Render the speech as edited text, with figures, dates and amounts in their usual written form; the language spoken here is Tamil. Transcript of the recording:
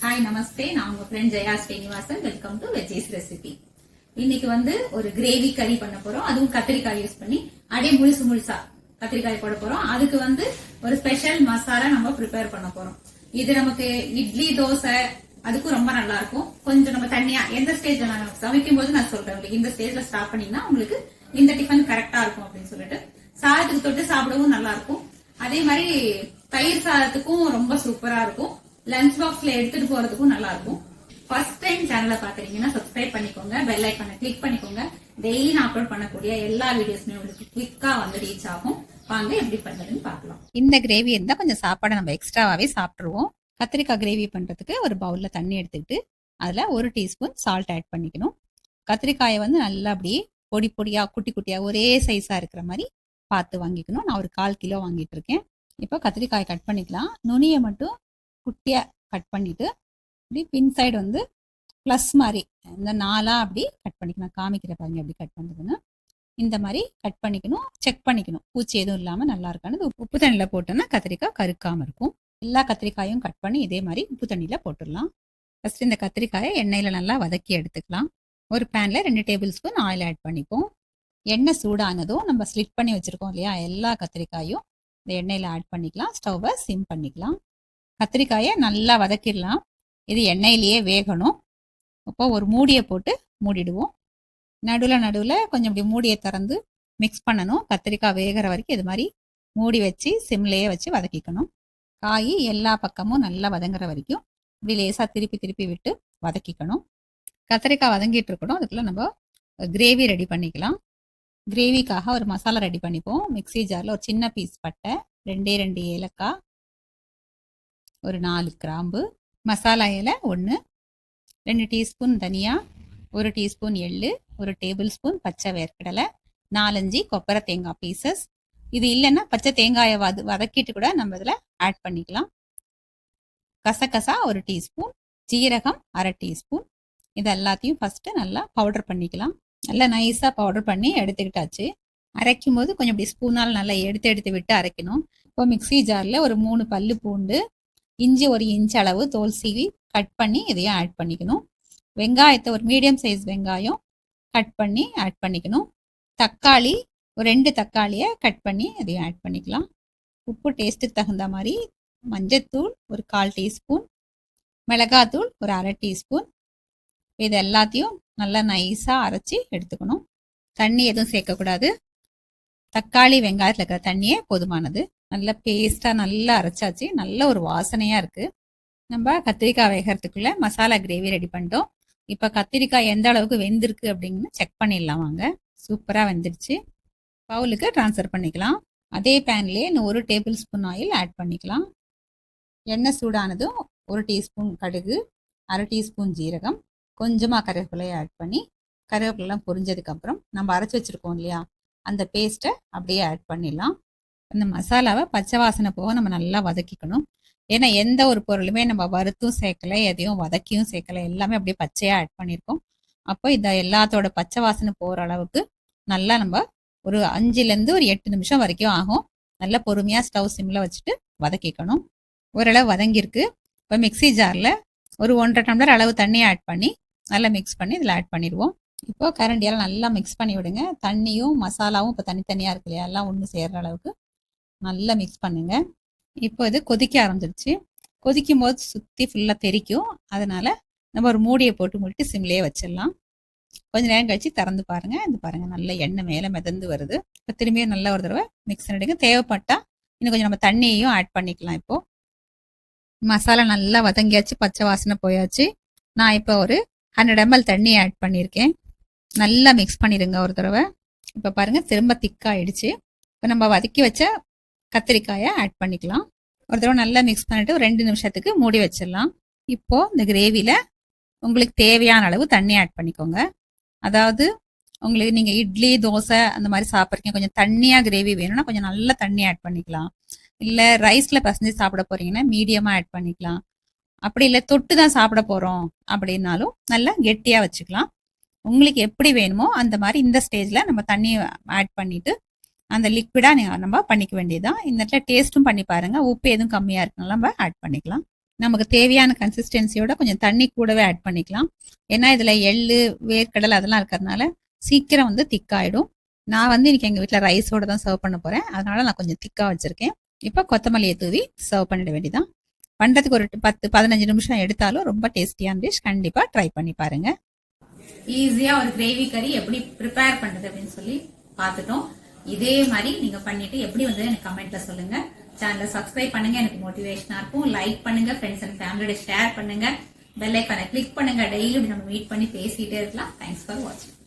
ஹாய் நமஸ்தே, நான் உங்க friend Jaya Srinivasan. Welcome to veggies recipe. இன்னைக்கு ஒரு கிரேவி கறி பண்ண போறோம். அதுவும் கத்திரிக்காய் யூஸ் பண்ணி அப்படியே முழுசா கத்திரிக்காய் போட போறோம். அதுக்கு ஒரு ஸ்பெஷல் மசாலா நம்ம ப்ரிப்பேர் பண்ண போறோம். இது நமக்கு இட்லி, தோசை அதுக்கும் ரொம்ப நல்லா இருக்கும். கொஞ்சம் நம்ம தண்ணியா எந்த ஸ்டேஜ்ல நான் சமைக்கும் போது நான் சொல்றேன் உங்களுக்கு, இந்த ஸ்டேஜ்ல ஸ்டார்ட் பண்ணீங்கன்னா உங்களுக்கு இந்த டிஃபன் கரெக்டா இருக்கும் அப்படின்னு சொல்லிட்டு சாதத்துக்கு தொட்டு சாப்பிடவும் நல்லா இருக்கும். அதே மாதிரி தயிர் சாதத்துக்கும் ரொம்ப சூப்பரா இருக்கும். லஞ்ச் பாக்ஸ்ல எடுத்துட்டு போறதுக்கும் நல்லா இருக்கும். ஃபர்ஸ்ட் டைம் சேனலை பாக்குறீங்கன்னா சப்ஸ்கிரைப் பண்ணிக்கோங்க, பெல் ஐக்கானை கிளிக் பண்ணிக்கோங்க. டெய்லி நான் அப்லோட் பண்ணக்கூடிய எல்லா வீடியோஸ்மே உங்களுக்கு குவிக்கா ரீச் ஆகும். வாங்க எப்படி பண்றதுன்னு பார்க்கலாம். இந்த கிரேவி இருந்தா கொஞ்சம் சாப்பாடை நம்ம எக்ஸ்ட்ராவாவே சாப்பிட்டுருவோம். கத்திரிக்காய் கிரேவி பண்றதுக்கு ஒரு பவுல்ல தண்ணி எடுத்துக்கிட்டு அதுல 1 டீஸ்பூன் சால்ட் ஆட் பண்ணிக்கணும். கத்திரிக்காயை நல்லா அப்படியே பொடி பொடியா குட்டி குட்டியா ஒரே சைஸா இருக்கிற மாதிரி பார்த்து வாங்கிக்கணும். நான் ஒரு 1/4 கிலோ வாங்கிட்டு இருக்கேன். இப்போ கத்திரிக்காய் கட் பண்ணிக்கலாம். நுனியை மட்டும் குட்டியா கட் பண்ணிட்டு இப்படி பின் சைடு ப்ளஸ் மாதிரி இந்த 4 அப்படி கட் பண்ணிக்கணும். காமிக்கிற பாருங்க எப்படி கட் பண்ணுறதுன்னு. இந்த மாதிரி கட் பண்ணிக்கணும். செக் பண்ணிக்கணும் பூச்சி எதுவும் இல்லாமல் நல்லா இருக்கான்னு. உப்பு தண்ணியில் போட்டோன்னா கத்திரிக்காய் கருக்காமல் இருக்கும். எல்லா கத்திரிக்காயும் கட் பண்ணி இதே மாதிரி உப்பு தண்ணியில் போட்டுடலாம். ஃபஸ்ட்டு இந்த கத்திரிக்காயை எண்ணெயில் நல்லா வதக்கி எடுத்துக்கலாம். ஒரு பேனில் 2 டேபிள் ஸ்பூன் ஆயில் ஆட் பண்ணிப்போம். எண்ணெய் சூடானதும் நம்ம ஸ்லிட் பண்ணி வச்சுருக்கோம் இல்லையா, எல்லா கத்திரிக்காயும் இந்த எண்ணெயில் ஆட் பண்ணிக்கலாம். ஸ்டவ்வை சிம் பண்ணிக்கலாம். கத்திரிக்காயை நல்லா வதக்கிடலாம். இது எண்ணெயிலேயே வேகணும். அப்போ ஒரு மூடியை போட்டு மூடிடுவோம். நடுவில் கொஞ்சம் இப்படி மூடியை திறந்து மிக்ஸ் பண்ணணும். கத்திரிக்காய் வேகிற வரைக்கும் இது மாதிரி மூடி வச்சு சிம்லேயே வச்சு வதக்கிக்கணும். காய் எல்லா பக்கமும் நல்லா வதங்குற வரைக்கும் இப்படி லேசாக திருப்பி விட்டு வதக்கிக்கணும். கத்திரிக்காய் வதங்கிட்டு இருக்கணும். அதுக்குள்ளே நம்ம கிரேவி ரெடி பண்ணிக்கலாம். கிரேவிக்காக ஒரு மசாலா ரெடி பண்ணிப்போம். மிக்ஸி ஜாரில் ஒரு சின்ன பீஸ் பட்டை, 2 ஏலக்காய், ஒரு 4 கிராம்பு, மசாலா இலை 1, 2 டீஸ்பூன் தனியா, 1 டீஸ்பூன் எள்ளு, 1 டேபிள் ஸ்பூன் பச்சை வேர்க்கடலை, 4-5 கொப்பரை தேங்காய் பீசஸ். இது இல்லைன்னா பச்சை தேங்காயை வதக்கிட்டு கூட நம்ம இதில் ஆட் பண்ணிக்கலாம். கசகசா 1 டீஸ்பூன், ஜீரகம் 1/2 டீஸ்பூன். இது எல்லாத்தையும் ஃபஸ்ட்டு நல்லா பவுடர் பண்ணிக்கலாம். நல்லா நைஸாக பவுடர் பண்ணி எடுத்துக்கிட்டாச்சு. அரைக்கும் போது கொஞ்சம் இப்படி ஸ்பூனால் நல்லா எடுத்து விட்டு அரைக்கணும். இப்போ மிக்ஸி ஜாரில் ஒரு 3 பல்லு பூண்டு, இஞ்சி 1 இன்ச் அளவு தோல் சீவி கட் பண்ணி இதையும் ஆட் பண்ணிக்கணும். வெங்காயத்தை ஒரு மீடியம் சைஸ் வெங்காயம் கட் பண்ணி ஆட் பண்ணிக்கணும். தக்காளி ஒரு 2 தக்காளியை கட் பண்ணி இதையும் ஆட் பண்ணிக்கலாம். உப்பு டேஸ்ட்டுக்கு தகுந்த மாதிரி, மஞ்சத்தூள் ஒரு 1/4 டீஸ்பூன், மிளகாத்தூள் ஒரு 1/2 டீஸ்பூன். இது எல்லாத்தையும் நல்லா நைஸாக அரைச்சி எடுத்துக்கணும். தண்ணி எதுவும் சேர்க்கக்கூடாது. தக்காளி வெங்காயத்தில் இருக்கிற தண்ணியே போதுமானது. நல்ல பேஸ்ட்டாக நல்லா அரைச்சாச்சு. நல்ல ஒரு வாசனையாக இருக்குது. நம்ம கத்திரிக்காய் வேகிறதுக்குள்ளே மசாலா கிரேவி ரெடி பண்ணிட்டோம். இப்போ கத்திரிக்காய் எந்த அளவுக்கு வெந்திருக்கு அப்படின்னு செக் பண்ணிடலாம் வாங்க. சூப்பராக வெந்துடுச்சு. பவுலுக்கு ட்ரான்ஸ்ஃபர் பண்ணிக்கலாம். அதே பேன்லேயே இன்னும் 1 டேபிள் ஸ்பூன் ஆயில் ஆட் பண்ணிக்கலாம். எண்ணெய் சூடானதும் 1 டீஸ்பூன் கடுகு, 1/2 டீஸ்பூன் ஜீரகம், கொஞ்சமாக கருவேப்பிலையை ஆட் பண்ணி கருவேப்பிலாம் பொரிஞ்சதுக்கப்புறம் நம்ம அரைச்சி வச்சுருக்கோம் இல்லையா, அந்த பேஸ்ட்டை அப்படியே ஆட் பண்ணிடலாம். அந்த மசாலாவை பச்சை வாசனை போக நம்ம நல்லா வதக்கிக்கணும். ஏன்னா எந்த ஒரு பொருளுமே நம்ம வறுத்தும் சேர்க்கலை, எதையும் வதக்கியும் சேர்க்கலை, எல்லாமே அப்படியே பச்சையாக ஆட் பண்ணியிருக்கோம். அப்போ இந்த எல்லாத்தோட பச்சை வாசனை போகிற அளவுக்கு நல்லா நம்ம ஒரு 5லேருந்து ஒரு 8 நிமிஷம் வரைக்கும் ஆகும். நல்லா பொறுமையாக ஸ்டவ் சிம்மில் வச்சுட்டு வதக்கிக்கணும். ஓரளவு வதங்கியிருக்கு. இப்போ மிக்ஸி ஜாரில் ஒரு 1.5 டம்ளர் அளவு தண்ணியை ஆட் பண்ணி நல்லா மிக்ஸ் பண்ணி இதில் ஆட் பண்ணிடுவோம். இப்போ கரண்டியால் நல்லா மிக்ஸ் பண்ணி விடுங்க. தண்ணியும் மசாலாவும் இப்போ தனித்தனியாக இருக்கு இல்லையா, எல்லாம் ஒன்று சேர்கிற அளவுக்கு நல்லா மிக்ஸ் பண்ணுங்க. இப்போ இது கொதிக்க ஆரம்பிச்சிருச்சு. கொதிக்கும் போது சுற்றி ஃபுல்லாக தெறிக்கும். அதனால் நம்ம ஒரு மூடியை போட்டு மூடிட்டு சிம்லேயே வச்சிடலாம். கொஞ்சம் நேரம் கழிச்சு திறந்து பாருங்கள். இது பாருங்கள், நல்ல எண்ணெய் மேலே மிதந்து வருது. இப்போ திரும்பியும் நல்லா ஒரு தடவை மிக்ஸ் பண்ணிடுங்க. தேவைப்பட்டால் இன்னும் கொஞ்சம் நம்ம தண்ணியையும் ஆட் பண்ணிக்கலாம். இப்போது மசாலா நல்லா வதங்கியாச்சு, பச்சை வாசனை போயாச்சு. நான் இப்போ ஒரு 100 ml தண்ணி ஆட் பண்ணியிருக்கேன். நல்லா மிக்ஸ் பண்ணிடுங்க ஒரு தடவை. இப்போ பாருங்கள் திரும்ப திக்காயிடுச்சு. இப்போ நம்ம வதக்கி வச்ச கத்திரிக்காயை ஆட் பண்ணிக்கலாம். ஒரு தடவை நல்லா மிக்ஸ் பண்ணிவிட்டு ஒரு 2 நிமிஷத்துக்கு மூடி வச்சிடலாம். இப்போது இந்த கிரேவியில் உங்களுக்கு தேவையான அளவு தண்ணி ஆட் பண்ணிக்கோங்க. அதாவது உங்களுக்கு நீங்கள் இட்லி, தோசை அந்த மாதிரி சாப்பிட்றீங்க, கொஞ்சம் தண்ணியாக கிரேவி வேணும்னா கொஞ்சம் நல்லா தண்ணி ஆட் பண்ணிக்கலாம். இல்லை ரைஸில் பசஞ்சு சாப்பிட போகிறீங்கன்னா மீடியமாக ஆட் பண்ணிக்கலாம். அப்படி இல்லை தொட்டு தான் சாப்பிட போகிறோம் அப்படின்னாலும் நல்லா கெட்டியாக வச்சுக்கலாம். உங்களுக்கு எப்படி வேணுமோ அந்த மாதிரி இந்த ஸ்டேஜில் நம்ம தண்ணி ஆட் பண்ணிவிட்டு அந்த லிக்விடாக நம்ம பண்ணிக்க வேண்டியதுதான். இந்த இடத்துல டேஸ்ட்டும் பண்ணி பாருங்கள். உப்பு எதுவும் கம்மியாக இருக்குனால நம்ம ஆட் பண்ணிக்கலாம். நமக்கு தேவையான கன்சிஸ்டன்சியோட கொஞ்சம் தண்ணி கூடவே ஆட் பண்ணிக்கலாம். ஏன்னா இதுல எள்ளு, வேர்க்கடலை அதெல்லாம் இருக்கிறதுனால சீக்கிரம் வந்து திக்காயிடும். நான் வந்து இன்னைக்கு எங்க வீட்டுல ரைஸோட தான் சர்வ் பண்ண போறேன். அதனால நான் கொஞ்சம் திக்கா வச்சிருக்கேன். இப்போ கொத்தமல்லியை தூவி சர்வ் பண்ணிட வேண்டியதான். பண்றதுக்கு ஒரு 10-15 நிமிஷம் எடுத்தாலும் ரொம்ப டேஸ்டியான டிஷ். கண்டிப்பா ட்ரை பண்ணி பாருங்க. ஈஸியா ஒரு கிரேவி கறி எப்படி ப்ரிப்பேர் பண்றது அப்படின்னு சொல்லி பார்த்துட்டோம். இதே மாதிரி நீங்க பண்ணிட்டு எப்படி வந்து எனக்கு கமெண்ட்ல சொல்லுங்க. சேனலை சப்ஸ்கிரைப் பண்ணுங்க, எனக்கு மோட்டிவேஷனா இருக்கும். லைக் பண்ணுங்க, ஃப்ரெண்ட்ஸ் அண்ட் ஃபேமிலியோட ஷேர் பண்ணுங்க, பெல் ஐக்கானை கிளிக் பண்ணுங்க. டெய்லி நம்ம மீட் பண்ணி பேசிட்டே இருக்கலாம். தேங்க்ஸ் ஃபார் வாட்சிங்.